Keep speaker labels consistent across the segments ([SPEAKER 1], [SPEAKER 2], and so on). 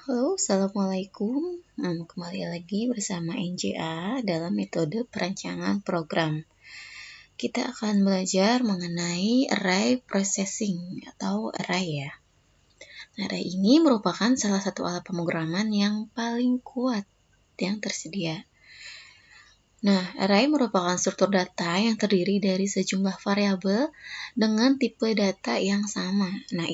[SPEAKER 1] Halo, Assalamualaikum. Kembali lagi bersama NJA dalam metode perancangan program. Kita akan belajar mengenai array processing atau array ya. Array ini merupakan salah satu alat pemrograman yang paling kuat yang tersedia. Nah, array merupakan struktur data yang terdiri dari sejumlah variabel dengan tipe data yang sama. Nah,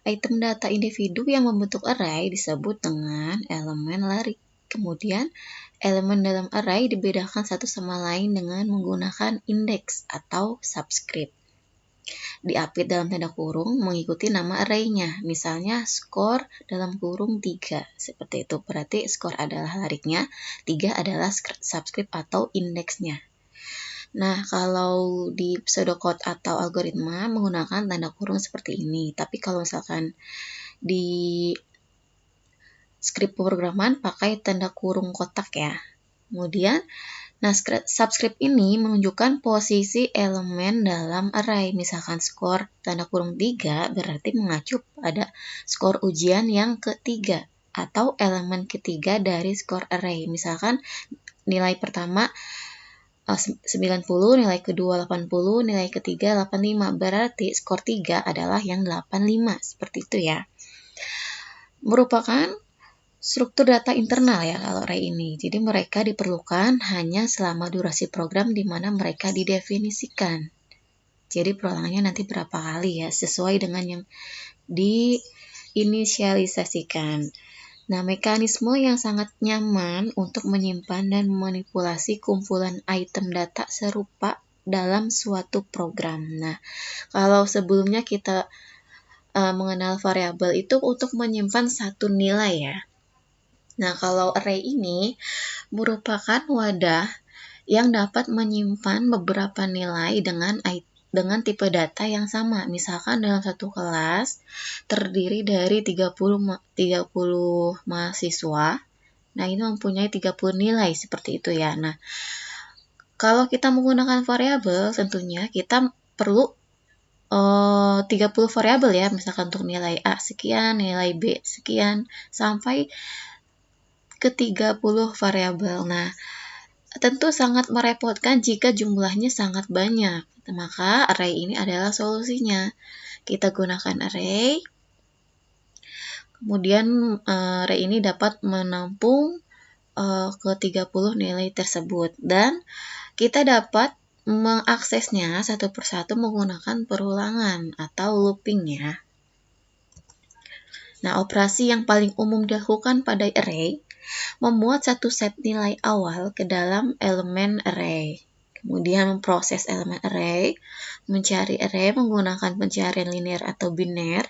[SPEAKER 1] item data individu yang membentuk array disebut dengan elemen larik. Kemudian, elemen dalam array dibedakan satu sama lain dengan menggunakan indeks atau subscript. Diapit dalam tanda kurung mengikuti nama array-nya. Misalnya skor dalam kurung 3. Seperti itu. Berarti skor adalah lariknya, 3 adalah subscript atau indeksnya. Nah, kalau di pseudocode atau algoritma menggunakan tanda kurung seperti ini. Tapi kalau misalkan di skrip pemrograman pakai tanda kurung kotak ya. Kemudian, subscript ini menunjukkan posisi elemen dalam array. Misalkan skor tanda kurung 3 berarti mengacu pada skor ujian yang ketiga atau elemen ketiga dari skor array. Misalkan nilai pertama 90, nilai kedua 80, nilai ketiga 85. Berarti skor 3 adalah yang 85. Seperti itu ya. Merupakan struktur data internal ya kalau array ini. Jadi mereka diperlukan hanya selama durasi program di mana mereka didefinisikan. Jadi perulangannya nanti berapa kali ya, sesuai dengan yang diinisialisasikan. Nah, mekanisme yang sangat nyaman untuk menyimpan dan memanipulasi kumpulan item data serupa dalam suatu program. Nah, kalau sebelumnya kita mengenal variabel itu untuk menyimpan satu nilai ya. Nah, kalau array ini merupakan wadah yang dapat menyimpan beberapa nilai dengan tipe data yang sama. Misalkan dalam satu kelas terdiri dari 30 mahasiswa. Nah, ini mempunyai 30 nilai seperti itu ya. Nah, kalau kita menggunakan variabel, tentunya kita perlu 30 variabel ya. Misalkan untuk nilai A sekian, nilai B sekian, sampai ke 30 variabel. Nah, tentu sangat merepotkan jika jumlahnya sangat banyak. Maka array ini adalah solusinya. Kita gunakan array. Kemudian array ini dapat menampung ke 30 nilai tersebut. Dan kita dapat mengaksesnya satu persatu menggunakan perulangan atau looping ya. Nah, operasi yang paling umum dilakukan pada array memuat satu set nilai awal ke dalam elemen array. Kemudian memproses elemen array, mencari array menggunakan pencarian linear atau biner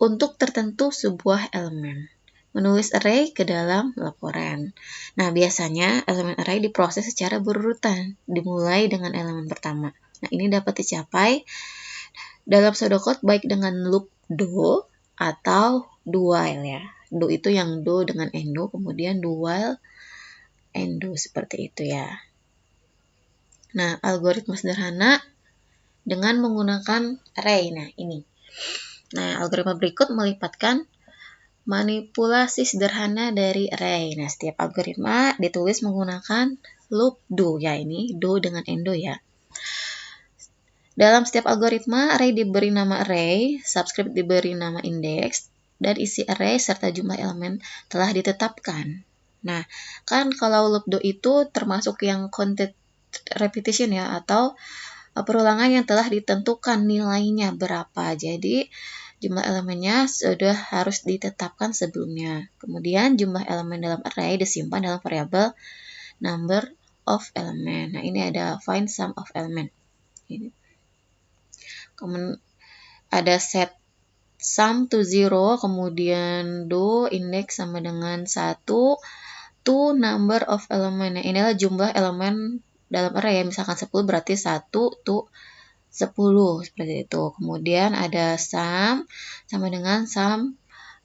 [SPEAKER 1] untuk tertentu sebuah elemen. Menulis array ke dalam laporan. Nah, biasanya elemen array diproses secara berurutan, dimulai dengan elemen pertama. Nah, ini dapat dicapai dalam pseudocode baik dengan loop do atau do while ya. Do itu yang do dengan endo, kemudian do while endo seperti itu ya. Nah, algoritma sederhana dengan menggunakan array. Nah, ini. Nah, algoritma berikut melipatkan manipulasi sederhana dari array. Nah, setiap algoritma ditulis menggunakan loop do ya, ini do dengan endo ya. Dalam setiap algoritma, array diberi nama array, subscript diberi nama indeks, dan isi array serta jumlah elemen telah ditetapkan. Nah, kan kalau loop do itu termasuk yang content repetition ya, atau perulangan yang telah ditentukan nilainya berapa. Jadi, jumlah elemennya sudah harus ditetapkan sebelumnya. Kemudian, jumlah elemen dalam array disimpan dalam variabel number of element. Nah, ini ada find sum of element. Ini. Kemudian ada set sum to 0, kemudian do index sama dengan 1 to number of element. Nah, inilah jumlah elemen dalam array ya. Misalkan 10 berarti 1 to 10 seperti itu. Kemudian ada sum sama dengan sum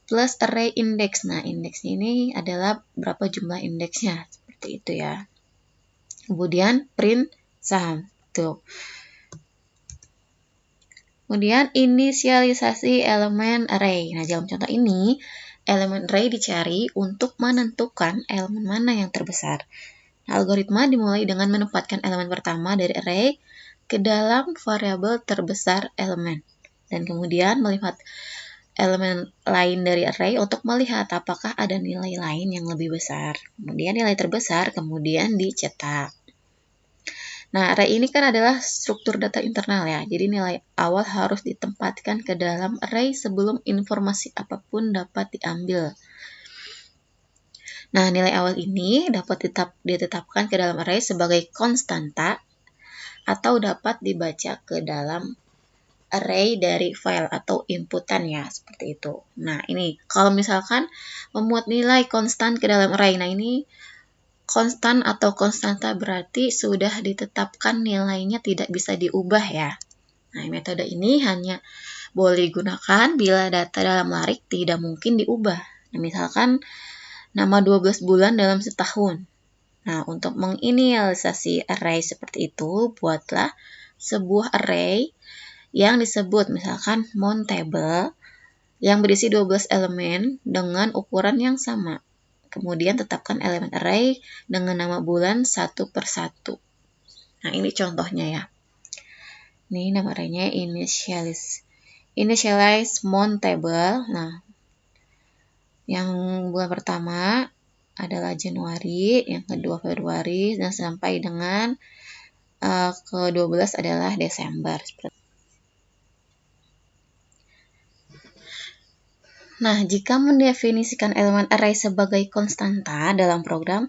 [SPEAKER 1] plus array index. Nah, indeks ini adalah berapa jumlah indeksnya seperti itu ya. Kemudian print sum tuh. Kemudian inisialisasi elemen array. Nah, dalam contoh ini, elemen array dicari untuk menentukan elemen mana yang terbesar. Nah, algoritma dimulai dengan menempatkan elemen pertama dari array ke dalam variabel terbesar elemen. Dan kemudian melihat elemen lain dari array untuk melihat apakah ada nilai lain yang lebih besar. Kemudian nilai terbesar kemudian dicetak. Nah, array ini kan adalah struktur data internal ya. Jadi nilai awal harus ditempatkan ke dalam array sebelum informasi apapun dapat diambil. Nah, nilai awal ini dapat ditetapkan ke dalam array sebagai konstanta atau dapat dibaca ke dalam array dari file atau inputan ya, seperti itu. Nah, ini kalau misalkan memuat nilai konstan ke dalam array, nah ini konstan atau konstanta berarti sudah ditetapkan nilainya tidak bisa diubah ya. Nah, metode ini hanya boleh digunakan bila data dalam larik tidak mungkin diubah. Nah, misalkan nama 12 bulan dalam setahun. Nah, untuk menginisialisasi array seperti itu, buatlah sebuah array yang disebut misalkan mountable yang berisi 12 elemen dengan ukuran yang sama. Kemudian tetapkan elemen array dengan nama bulan satu per satu. Nah, ini contohnya ya. Ini nama arraynya initialize mountable. Nah, yang bulan pertama adalah Januari, yang kedua Februari, dan sampai dengan ke-12 adalah Desember. Nah, jika mendefinisikan elemen array sebagai konstanta dalam program,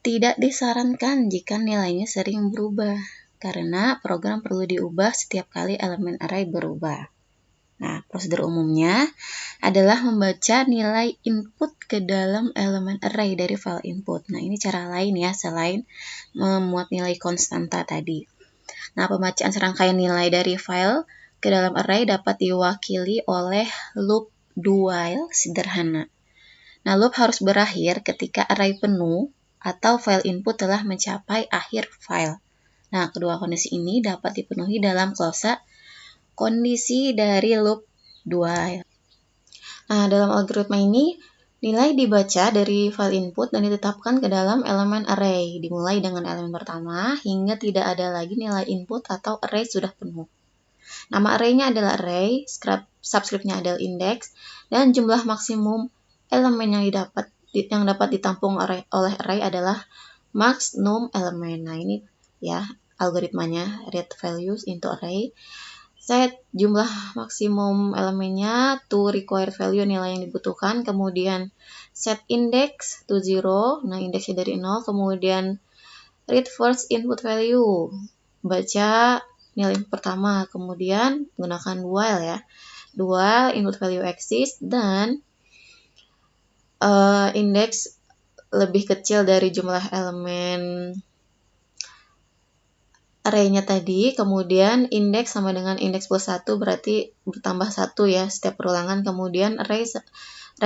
[SPEAKER 1] tidak disarankan jika nilainya sering berubah, karena program perlu diubah setiap kali elemen array berubah. Nah, prosedur umumnya adalah membaca nilai input ke dalam elemen array dari file input. Nah, ini cara lain ya, selain memuat nilai konstanta tadi. Nah, pembacaan serangkaian nilai dari file ke dalam array dapat diwakili oleh loop do while sederhana. Nah, loop harus berakhir ketika array penuh atau file input telah mencapai akhir file. Nah, kedua kondisi ini dapat dipenuhi dalam klase kondisi dari loop do while. Nah, dalam algoritma ini, nilai dibaca dari file input dan ditetapkan ke dalam elemen array, dimulai dengan elemen pertama hingga tidak ada lagi nilai input atau array sudah penuh. Nama arraynya adalah array, subscriptnya adalah index, dan jumlah maksimum elemen yang dapat ditampung oleh array adalah max num element. Nah, ini ya algoritmanya, read values into array. Set jumlah maksimum elemennya to required value, nilai yang dibutuhkan, kemudian set index to 0, nah indeksnya dari 0, kemudian read first input value, baca nilai pertama, kemudian gunakan while ya, while input value exists dan indeks lebih kecil dari jumlah elemen array-nya tadi, kemudian indeks sama dengan indeks plus 1 berarti bertambah 1 ya setiap perulangan, kemudian array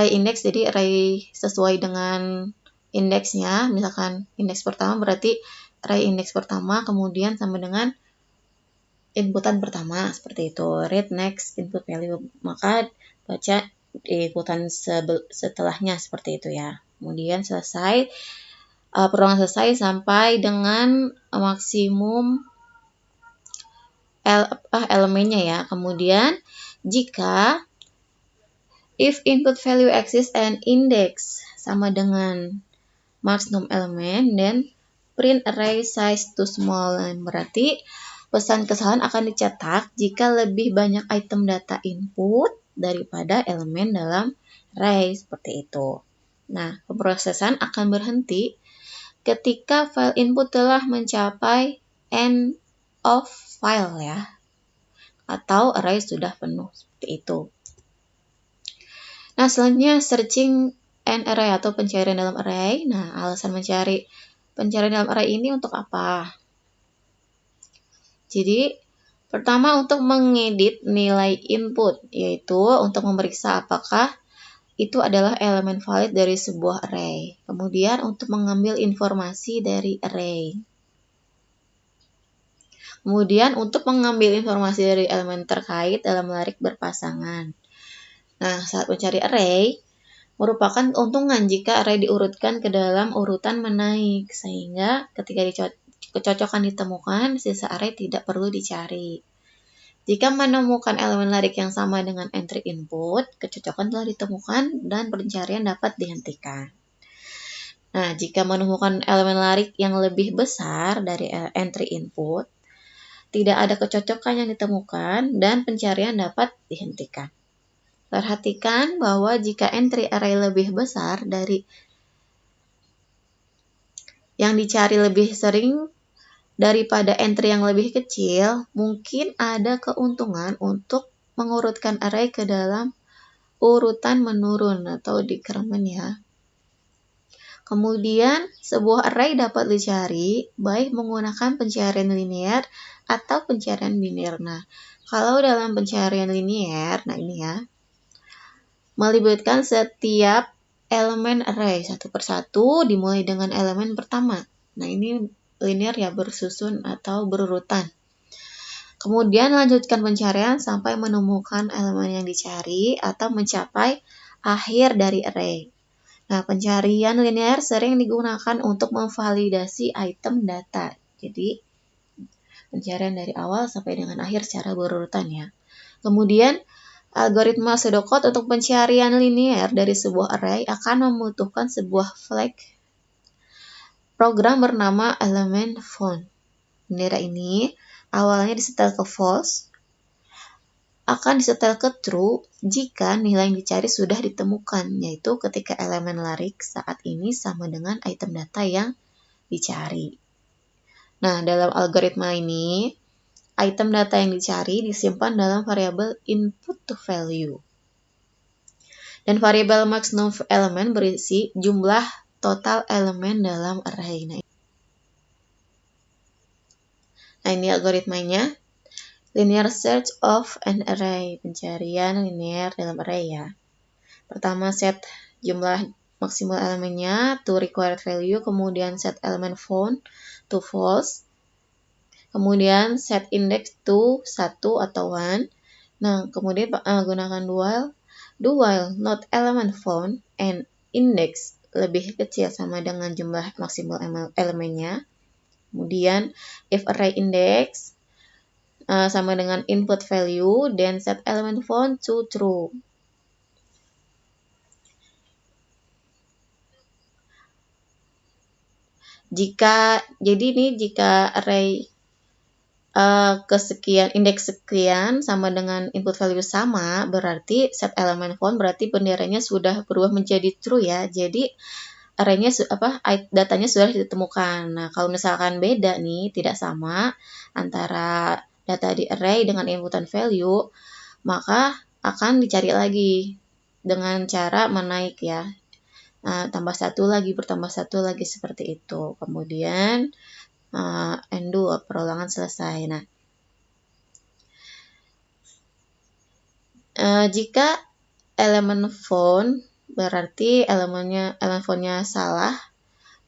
[SPEAKER 1] indeks jadi array sesuai dengan indeksnya, misalkan indeks pertama berarti array indeks pertama kemudian sama dengan inputan pertama, seperti itu. Read next input value, maka baca inputan setelahnya, seperti itu ya. Kemudian selesai, perulangan selesai sampai dengan maksimum elemennya ya. Kemudian jika if input value exists and index sama dengan maximum element, then print array size to small. Berarti pesan kesalahan akan dicetak jika lebih banyak item data input daripada elemen dalam array, seperti itu. Nah, pemrosesan akan berhenti ketika file input telah mencapai end of file ya, atau array sudah penuh, seperti itu. Nah, selanjutnya searching an array atau pencarian dalam array. Nah, alasan pencarian dalam array ini untuk apa? Jadi, pertama untuk mengedit nilai input, yaitu untuk memeriksa apakah itu adalah elemen valid dari sebuah array. Kemudian untuk mengambil informasi dari array. Kemudian untuk mengambil informasi dari elemen terkait dalam larik berpasangan. Nah, saat mencari array, merupakan keuntungan jika array diurutkan ke dalam urutan menaik, sehingga ketika kecocokan ditemukan, sisa array tidak perlu dicari. Jika menemukan elemen larik yang sama dengan entry input, kecocokan telah ditemukan dan pencarian dapat dihentikan. Nah, jika menemukan elemen larik yang lebih besar dari entry input, tidak ada kecocokan yang ditemukan dan pencarian dapat dihentikan. Perhatikan bahwa jika entry array lebih besar dari yang dicari lebih sering daripada entry yang lebih kecil, mungkin ada keuntungan untuk mengurutkan array ke dalam urutan menurun atau decrement ya. Kemudian, sebuah array dapat dicari baik menggunakan pencarian linear atau pencarian biner. Nah, kalau dalam pencarian linear, nah ini ya, melibatkan setiap elemen array satu persatu dimulai dengan elemen pertama. Nah, ini linear ya, bersusun atau berurutan. Kemudian lanjutkan pencarian sampai menemukan elemen yang dicari atau mencapai akhir dari array. Nah, pencarian linear sering digunakan untuk memvalidasi item data. Jadi, pencarian dari awal sampai dengan akhir secara berurutan ya. Kemudian, algoritma pseudocode untuk pencarian linear dari sebuah array akan membutuhkan sebuah flag program bernama element found. Bendera ini awalnya disetel ke false, akan disetel ke true jika nilai yang dicari sudah ditemukan, yaitu ketika elemen larik saat ini sama dengan item data yang dicari. Nah, dalam algoritma ini, item data yang dicari disimpan dalam variabel input to value. Dan variabel maximum element berisi jumlah total elemen dalam array. Nah, ini algoritmanya. Linear search of an array, pencarian linear dalam array ya. Pertama set jumlah maksimal elemennya to required value, kemudian set element found to false, kemudian set index to 1 atau 1. Nah, kemudian gunakan do while not element found and index lebih kecil sama dengan jumlah maksimal elemennya. Kemudian if array index sama dengan input value, then set element found to true. Jika array kesekian, indeks sekian sama dengan input value sama, berarti set element found berarti benderanya sudah berubah menjadi true ya. Jadi arraynya datanya sudah ditemukan. Nah, kalau misalkan beda nih, tidak sama antara data di array dengan inputan value, maka akan dicari lagi dengan cara menaik ya. Nah, tambah satu lagi, bertambah satu lagi seperti itu. Kemudian undo, perulangan selesai. Nah, jika elemen found berarti elemen found-nya salah,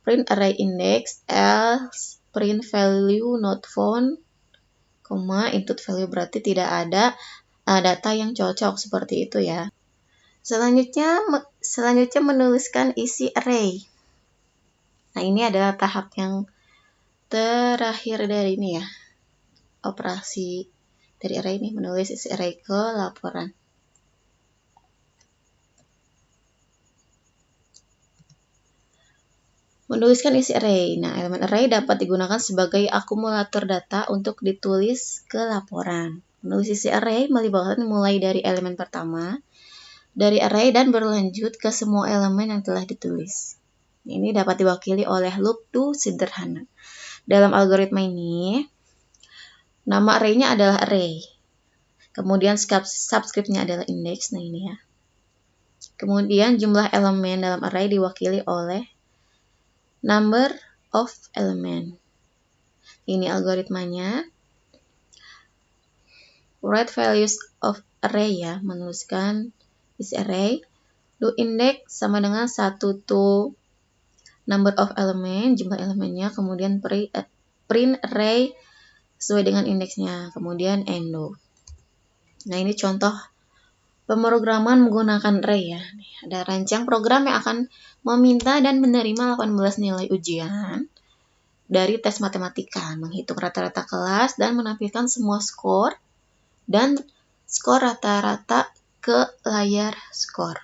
[SPEAKER 1] print array index, else print value not found, input value berarti tidak ada data yang cocok, seperti itu ya. Selanjutnya menuliskan isi array. Nah, ini adalah tahap yang terakhir dari ini ya. Operasi dari array ini, menulis isi array ke laporan. Menuliskan isi array. Nah, elemen array dapat digunakan sebagai akumulator data untuk ditulis ke laporan. Menulis isi array melibatkan mulai dari elemen pertama dari array dan berlanjut ke semua elemen yang telah ditulis. Ini dapat diwakili oleh loop to sederhana. Dalam algoritma ini, nama array-nya adalah array. Kemudian subscript-nya adalah index. Nah, ini ya. Kemudian jumlah elemen dalam array diwakili oleh number of element. Ini algoritmanya. Write values of array ya, menuliskan isi array. Do index sama dengan 1 to number of element, jumlah elemennya. Kemudian print array sesuai dengan indeksnya, kemudian endo. Nah, ini contoh pemrograman menggunakan array ya. Ada rancang program yang akan meminta dan menerima 18 nilai ujian dari tes matematika, menghitung rata-rata kelas dan menampilkan semua skor dan skor rata-rata ke layar skor.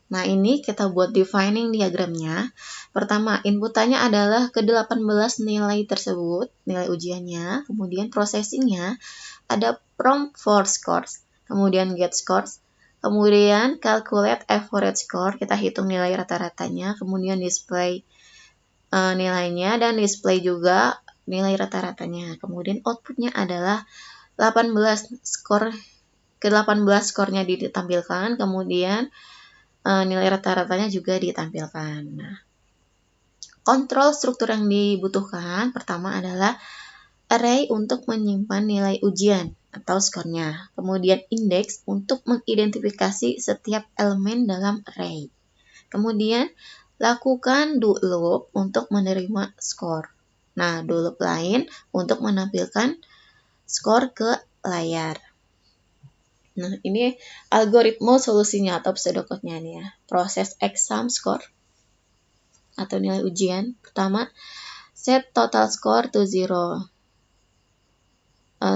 [SPEAKER 1] Nah, ini kita buat defining diagramnya. Pertama, inputannya adalah ke-18 nilai tersebut, nilai ujiannya. Kemudian processingnya ada prompt for scores, kemudian get scores, kemudian calculate average score, kita hitung nilai rata-ratanya, kemudian display nilainya dan display juga nilai rata-ratanya. Kemudian outputnya adalah 18 skor, ke-18 skornya ditampilkan, kemudian nilai rata-ratanya juga ditampilkan. Nah, kontrol struktur yang dibutuhkan pertama adalah array untuk menyimpan nilai ujian atau skornya. Kemudian indeks untuk mengidentifikasi setiap elemen dalam array. Kemudian lakukan do loop untuk menerima skor. Nah, do loop lain untuk menampilkan skor ke layar. Nah, ini algoritma solusinya atau pseudocode-nya nih ya. Proses exam score atau nilai ujian. Pertama, set total score to 0.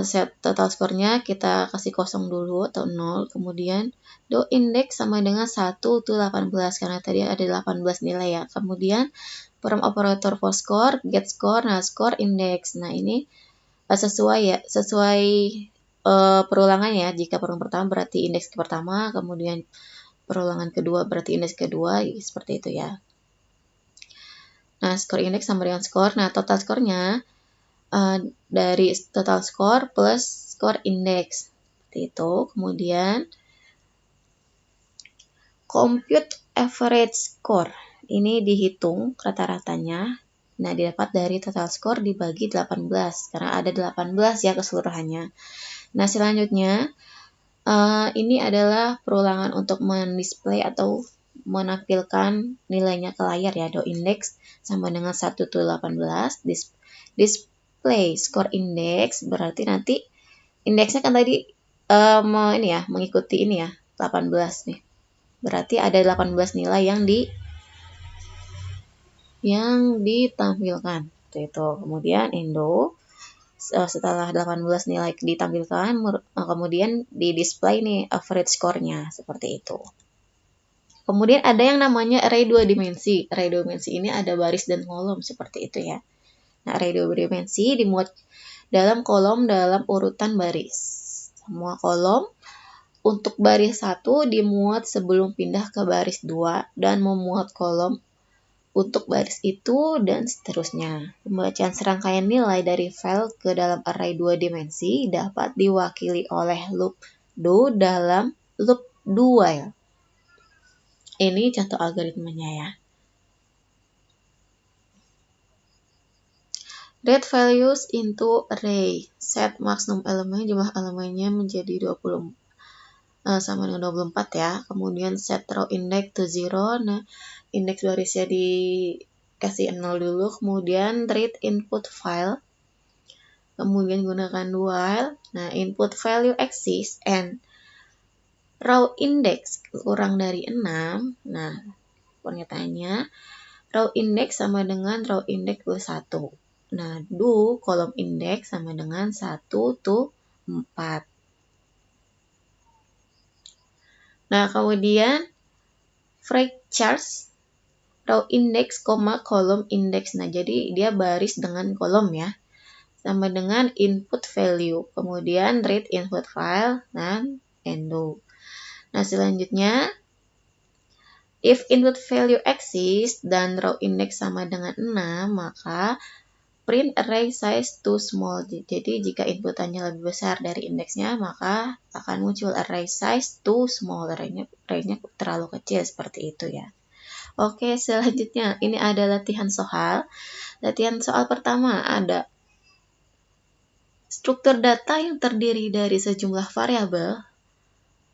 [SPEAKER 1] Set total skornya kita kasih kosong dulu atau 0, kemudian do index sama dengan 1 to 18 karena tadi ada 18 nilai ya. Kemudian from operator for score, get score, nah score index. Nah, ini sesuai perulangan ya. Jika perulangan pertama berarti indeks pertama, kemudian perulangan kedua berarti indeks kedua, seperti itu ya. Nah, score index sama dengan score. Nah, total skornya dari total score plus score index seperti itu. Kemudian compute average score, ini dihitung rata-ratanya. Nah, didapat dari total score dibagi 18 karena ada 18 ya keseluruhannya. Nah, selanjutnya ini adalah perulangan untuk mendisplay atau menampilkan nilainya ke layar ya. Do index sama dengan 1 to 18. Display score index berarti nanti indeksnya kan tadi ini ya, mengikuti ini ya, 18 nih. Berarti ada 18 nilai yang ditampilkan. Itu. Kemudian endo setelah 18 nilai ditampilkan, kemudian di display nih average score-nya seperti itu. Kemudian ada yang namanya array 2 dimensi. Array 2 dimensi ini ada baris dan kolom seperti itu ya. Nah, array 2 dimensi dimuat dalam kolom dalam urutan baris. Semua kolom untuk baris 1 dimuat sebelum pindah ke baris 2 dan memuat kolom untuk baris itu dan seterusnya. Pembacaan serangkaian nilai dari file ke dalam array 2 dimensi dapat diwakili oleh loop do dalam loop do while. Ini contoh algoritmanya ya. Read values into array. Set maksimum elemen, jumlah elemennya menjadi 20 sama dengan 24 ya. Kemudian set row index to 0. Nah, indeks barisnya dikasih 0 dulu. Kemudian read input file. Kemudian gunakan while. Nah, input value exists and row index kurang dari 6. Nah, pernyataannya row index sama dengan row index plus 1. Nah, do kolom index sama dengan 1 to 4. Nah, kemudian fractures row index, kolom index. Nah, jadi dia baris dengan kolom ya. Sama dengan input value. Kemudian read input file dan endo. Nah, selanjutnya if input value exists dan row index sama dengan 6, maka print array size too small. Jadi jika inputannya lebih besar dari indeksnya, maka akan muncul array size too small. Arraynya terlalu kecil seperti itu ya. Oke, selanjutnya ini ada latihan soal. Latihan soal pertama ada struktur data yang terdiri dari sejumlah variabel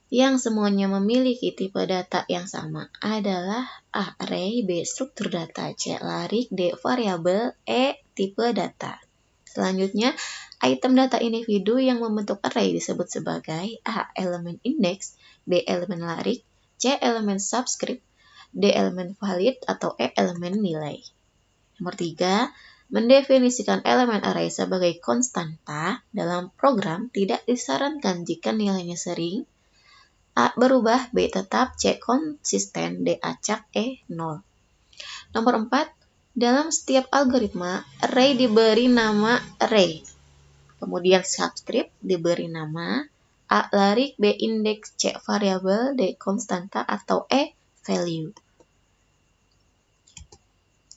[SPEAKER 1] yang semuanya memiliki tipe data yang sama adalah A. Array, B. Struktur data, C. Larik, D. Variabel, E. Tipe data. Selanjutnya, item data individu yang membentuk array disebut sebagai A. Elemen indeks, B. Elemen larik, C. Elemen subscript, D. Elemen valid, atau E. Elemen nilai. Nomor 3, mendefinisikan elemen array sebagai konstanta dalam program tidak disarankan jika nilainya sering, A. berubah, B. tetap, C. konsisten, D. acak, E. 0. Nomor 4, dalam setiap algoritma, array diberi nama array. Kemudian subscript diberi nama A. larik, B. indeks, C. variabel, D. konstanta, atau E. value.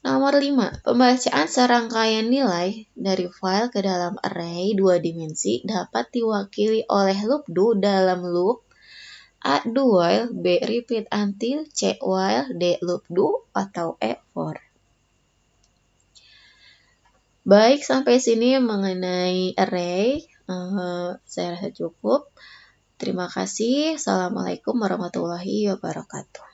[SPEAKER 1] Nomor 5, pembacaan serangkaian nilai dari file ke dalam array 2 dimensi dapat diwakili oleh loop do dalam loop A. do while, B. repeat until, C. while, D. loop do, atau E. for. Baik, sampai sini mengenai array. Saya rasa cukup. Terima kasih. Assalamualaikum warahmatullahi wabarakatuh.